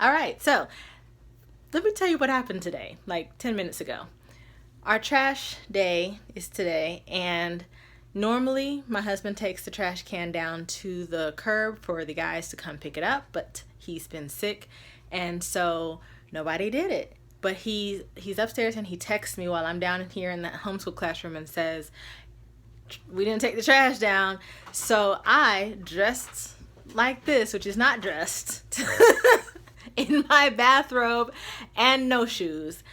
All right, so let me tell you what happened today, like 10 minutes ago. Our trash day is today, and normally my husband takes the trash can down to the curb for the guys to come pick it up, but he's been sick, and so nobody did it. But he's upstairs and he texts me while I'm down here in that homeschool classroom and says, we didn't take the trash down. So I dressed like this, which is not dressed, in my bathrobe and no shoes,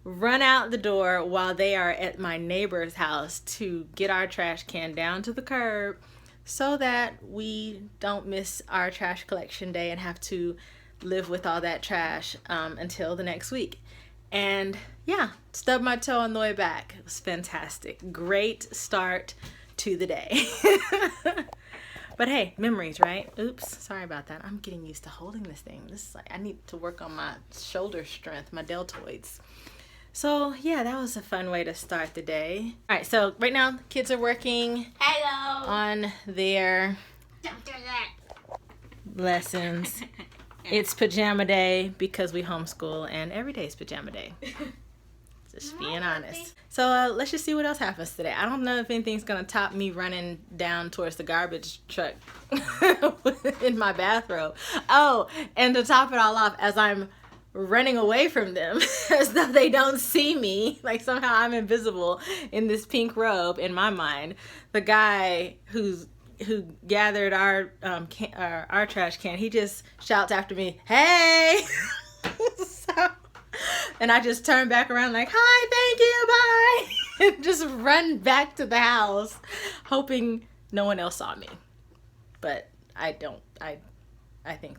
run out the door while they are at my neighbor's house to get our trash can down to the curb so that we don't miss our trash collection day and have to live with all that trash until the next week. And yeah, stubbed my toe on the way back. It was fantastic. Great start to the day. But hey, memories, right? Oops, sorry about that. I'm getting used to holding this thing. This is like, I need to work on my shoulder strength, my deltoids. So yeah, that was a fun way to start the day. All right, so right now kids are working on their lessons. It's pajama day because we homeschool, and every day is pajama day. Just being honest. So let's just see what else happens today. I don't know if anything's gonna top me running down towards the garbage truck in my bathrobe. Oh, and to top it all off, as I'm running away from them as though they don't see me, like somehow I'm invisible in this pink robe in my mind, the guy who gathered our trash can, he just shouts after me, "Hey!" So, and I just turn back around like, "Hi, thank you, bye," and just run back to the house, hoping no one else saw me. But I think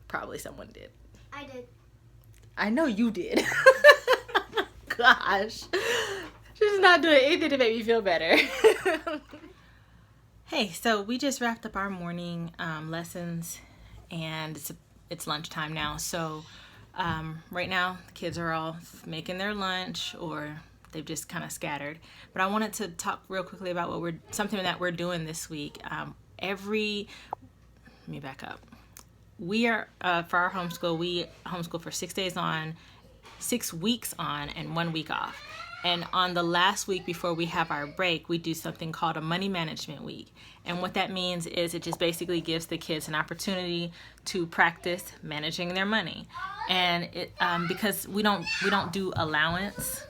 probably someone did. I did. I know you did. Gosh. She's not doing anything to make me feel better. Hey, so we just wrapped up our morning lessons, and it's lunchtime now. So right now the kids are all making their lunch, or they've just kind of scattered. But I wanted to talk real quickly about something that we're doing this week. Let me back up. We are for our homeschool, we homeschool for 6 days on, 6 weeks on, and 1 week off. And on the last week before we have our break, we do something called a money management week. And what that means is it just basically gives the kids an opportunity to practice managing their money. And it because we don't do allowance.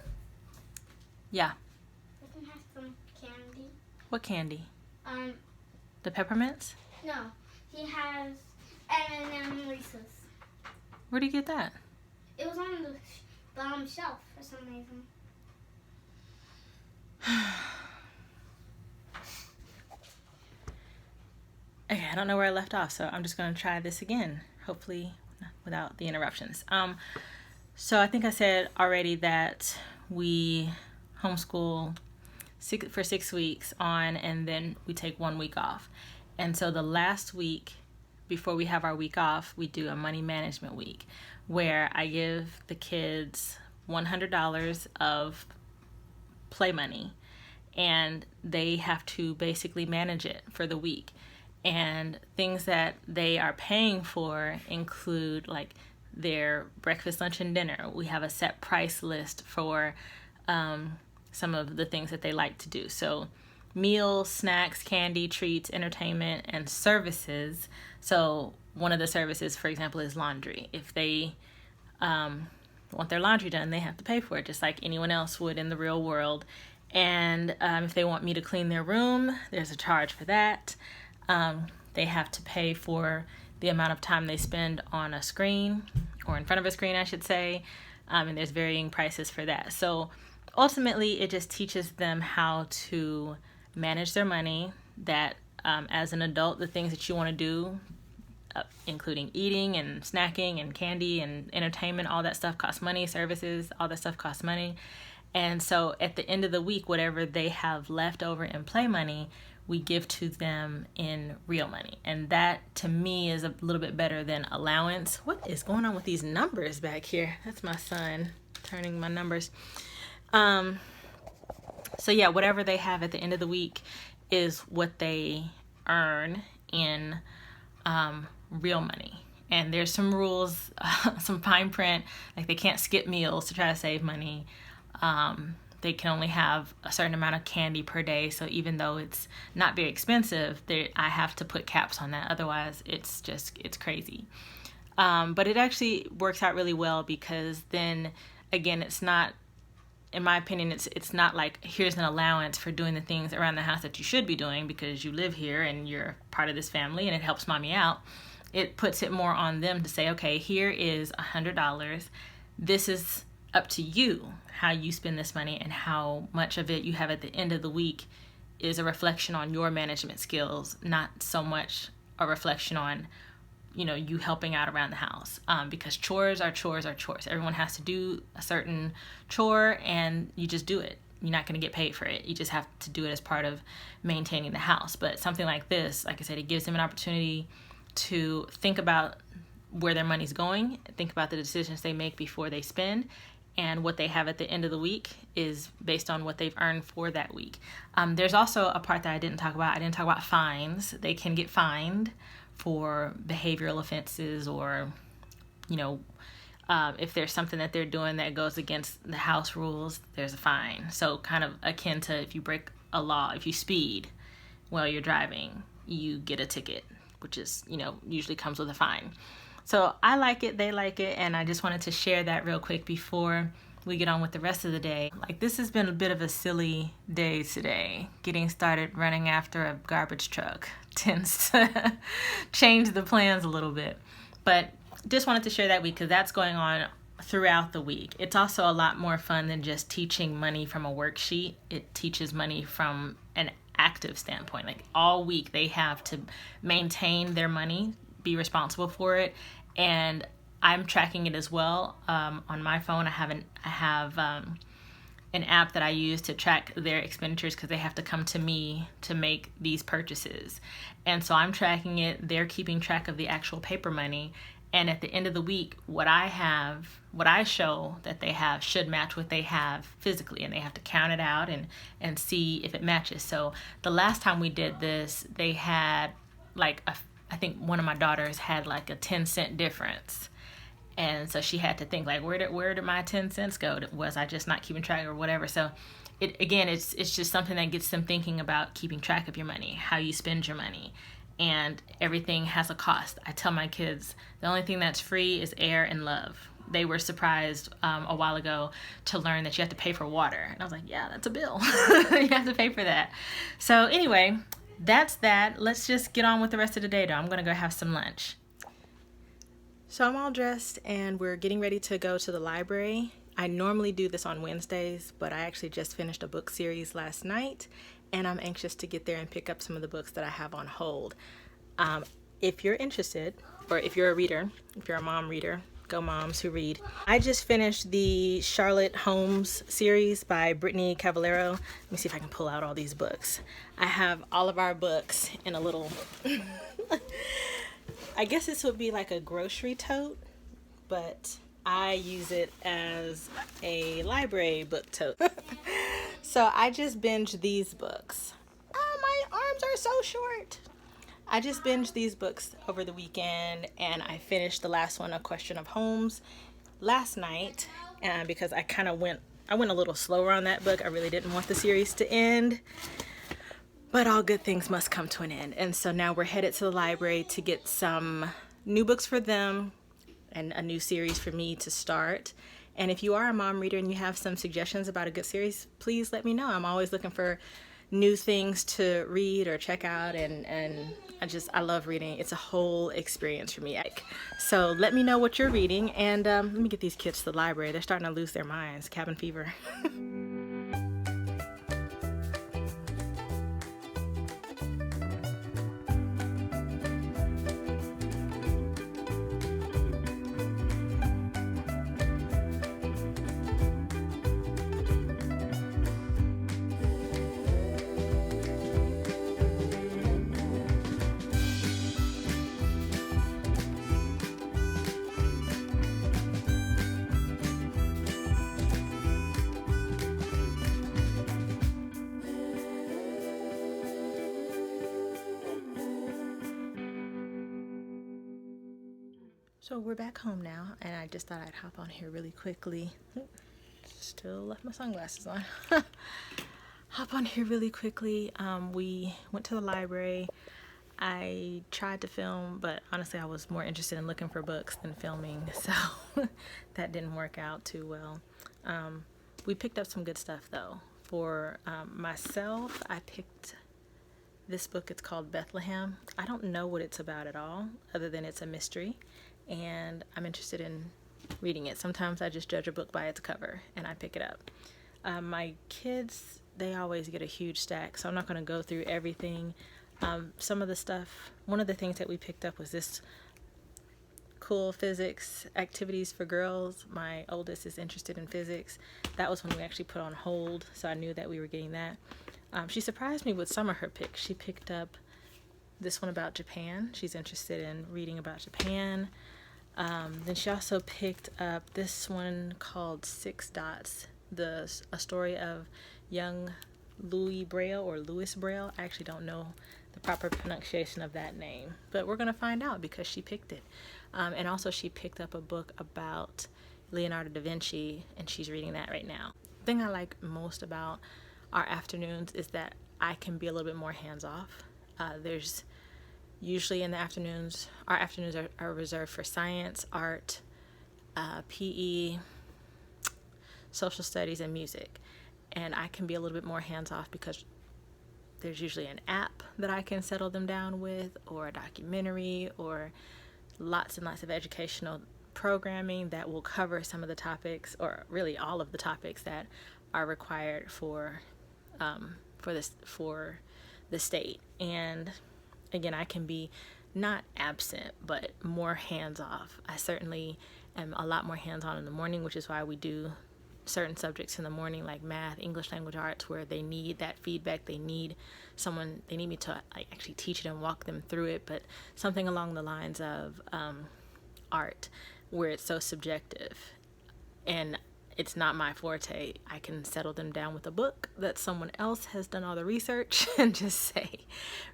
Yeah. I can have some candy. What candy? The peppermints? No, he has M&M Reese's. Where do you get that? It was on the shelf for some reason. Okay, I don't know where I left off, so I'm just going to try this again, hopefully without the interruptions. So I think I said already that we homeschool for 6 weeks on, and then we take 1 week off. And so the last week before we have our week off, we do a money management week where I give the kids $100 of play money, and they have to basically manage it for the week. And things that they are paying for include like their breakfast, lunch, and dinner. We have a set price list for some of the things that they like to do. So meals, snacks, candy, treats, entertainment, and services. So one of the services, for example, is laundry. If they want their laundry done, they have to pay for it, just like anyone else would in the real world. And if they want me to clean their room, there's a charge for that. They have to pay for the amount of time they spend on a screen, or in front of a screen, I should say. And there's varying prices for that. So ultimately, it just teaches them how to manage their money, that as an adult, the things that you want to do, including eating and snacking and candy and entertainment, all that stuff costs money. Services, all that stuff costs money. And so at the end of the week, whatever they have left over in play money, we give to them in real money. And that, to me, is a little bit better than allowance. What is going on with these numbers back here? That's my son turning my numbers. So yeah, whatever they have at the end of the week is what they earn in real money. And there's some rules, some fine print, like they can't skip meals to try to save money. They can only have a certain amount of candy per day. So even though it's not very expensive, I have to put caps on that. Otherwise, it's crazy. But it actually works out really well because then, again, it's not, in my opinion, it's not like here's an allowance for doing the things around the house that you should be doing because you live here and you're part of this family and it helps mommy out. It puts it more on them to say, okay, here is $100. This is up to you how you spend this money, and how much of it you have at the end of the week is a reflection on your management skills, not so much a reflection on, you helping out around the house. Because chores are chores are chores. Everyone has to do a certain chore and you just do it. You're not going to get paid for it. You just have to do it as part of maintaining the house. But something like this, like I said, it gives them an opportunity to think about where their money's going, think about the decisions they make before they spend, and what they have at the end of the week is based on what they've earned for that week. There's also a part that I didn't talk about. I didn't talk about fines. They can get fined for behavioral offenses, or, if there's something that they're doing that goes against the house rules, there's a fine. So kind of akin to if you break a law, if you speed while you're driving, you get a ticket, which is, usually comes with a fine. So I like it, they like it, and I just wanted to share that real quick before we get on with the rest of the day. Like, this has been a bit of a silly day today. Getting started running after a garbage truck tends to change the plans a little bit. But just wanted to share that week because that's going on throughout the week. It's also a lot more fun than just teaching money from a worksheet. It teaches money from an active standpoint. Like, all week they have to maintain their money, be responsible for it, and I'm tracking it as well. On my phone, I have an app that I use to track their expenditures because they have to come to me to make these purchases. And so I'm tracking it. They're keeping track of the actual paper money. And at the end of the week, what I show that they have should match what they have physically. And they have to count it out and see if it matches. So the last time we did this, they had I think one of my daughters had like a 10-cent difference. And so she had to think, like, where did my 10 cents go? Was I just not keeping track or whatever? So it's just something that gets them thinking about keeping track of your money, how you spend your money. And everything has a cost. I tell my kids, the only thing that's free is air and love. They were surprised a while ago to learn that you have to pay for water. And I was like, yeah, that's a bill. You have to pay for that. So anyway, that's that. Let's just get on with the rest of the day, though. I'm going to go have some lunch. So I'm all dressed and we're getting ready to go to the library. I normally do this on Wednesdays, but I actually just finished a book series last night, and I'm anxious to get there and pick up some of the books that I have on hold. If you're interested, or if you're a reader, if you're a mom reader, go moms who read. I just finished the Charlotte Holmes series by Brittany Cavallero. Let me see if I can pull out all these books. I have all of our books in a little, I guess this would be like a grocery tote, but I use it as a library book tote. So I just binged these books. Oh, my arms are so short. I just binged these books over the weekend, and I finished the last one, A Question of Homes, last night, because I went a little slower on that book. I really didn't want the series to end, but all good things must come to an end. And so now we're headed to the library to get some new books for them and a new series for me to start. And if you are a mom reader and you have some suggestions about a good series, please let me know. I'm always looking for new things to read or check out, and I love reading. It's a whole experience for me. So let me know what you're reading, and let me get these kids to the library. They're starting to lose their minds. Cabin fever. So we're back home now, and I just thought I'd hop on here really quickly. Still left my sunglasses on. Hop on here really quickly. We went to the library. I tried to film, but honestly, I was more interested in looking for books than filming, so that didn't work out too well. We picked up some good stuff though. For myself, I picked this book. It's called Bethlehem. I don't know what it's about at all, other than it's a mystery, and I'm interested in reading it. Sometimes I just judge a book by its cover and I pick it up. My kids, they always get a huge stack, so I'm not going to go through everything. Some of the stuff, one of the things that we picked up was this cool physics activities for girls. My oldest is interested in physics. That was when we actually put on hold, so I knew that we were getting that. She surprised me with some of her picks. She picked up this one about Japan. She's interested in reading about Japan. Then she also picked up this one called Six Dots, a story of young Louis Braille or Louis Braille. I actually don't know the proper pronunciation of that name, but we're going to find out because she picked it. And also she picked up a book about Leonardo da Vinci, and she's reading that right now. The thing I like most about our afternoons is that I can be a little bit more hands-off. There's usually in the afternoons, our afternoons are reserved for science, art, PE, social studies, and music. And I can be a little bit more hands-off because there's usually an app that I can settle them down with, or a documentary, or lots and lots of educational programming that will cover some of the topics, or really all of the topics that are required for the state. And again, I can be not absent, but more hands-off. I certainly am a lot more hands-on in the morning, which is why we do certain subjects in the morning, like math, English language arts, where they need that feedback. They need me to actually teach it and walk them through it, but something along the lines of art, where it's so subjective and it's not my forte. I can settle them down with a book that someone else has done all the research and just say,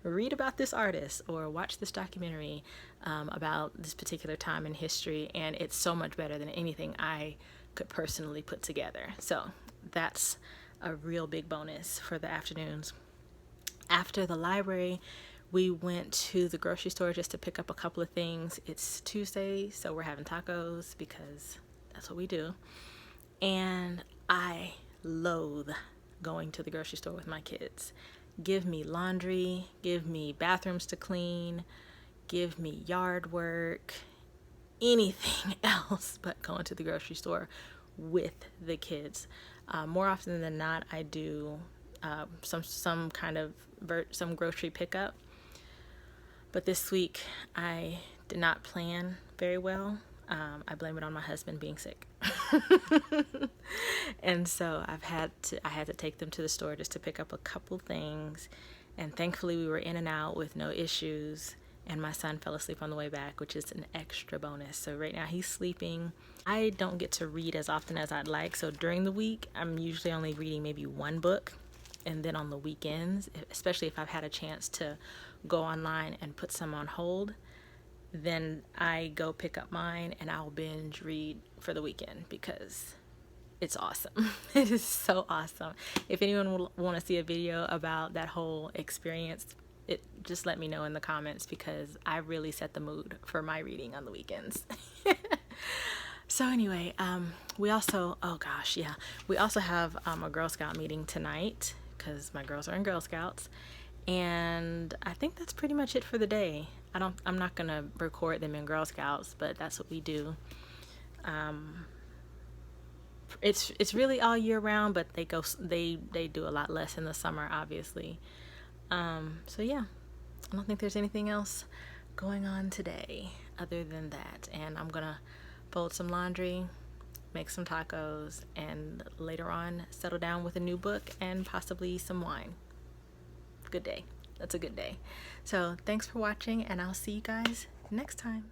read about this artist or watch this documentary about this particular time in history, and it's so much better than anything I could personally put together. So that's a real big bonus for the afternoons. After the library, we went to the grocery store just to pick up a couple of things. It's Tuesday, so we're having tacos because that's what we do. And I loathe going to the grocery store with my kids. Give me laundry, give me bathrooms to clean, give me yard work, anything else but going to the grocery store with the kids. More often than not, I do some kind of some grocery pickup. But this week, I did not plan very well. I blame it on my husband being sick. And so I had to take them to the store just to pick up a couple things. And thankfully we were in and out with no issues. And my son fell asleep on the way back, which is an extra bonus. So right now he's sleeping. I don't get to read as often as I'd like. So during the week, I'm usually only reading maybe one book. And then on the weekends, especially if I've had a chance to go online and put some on hold, then I go pick up mine and I'll binge read for the weekend because it's awesome. It is so awesome. If anyone will want to see a video about that whole experience, just let me know in the comments because I really set the mood for my reading on the weekends. So anyway, we also have a Girl Scout meeting tonight because my girls are in Girl Scouts. And I think that's pretty much it for the day. I'm not gonna record them in Girl Scouts, but that's what we do. It's really all year round, but they do a lot less in the summer, obviously. So yeah, I don't think there's anything else going on today other than that. And I'm gonna fold some laundry, make some tacos, and later on settle down with a new book and possibly some wine. Good day. That's a good day. So thanks for watching, and I'll see you guys next time.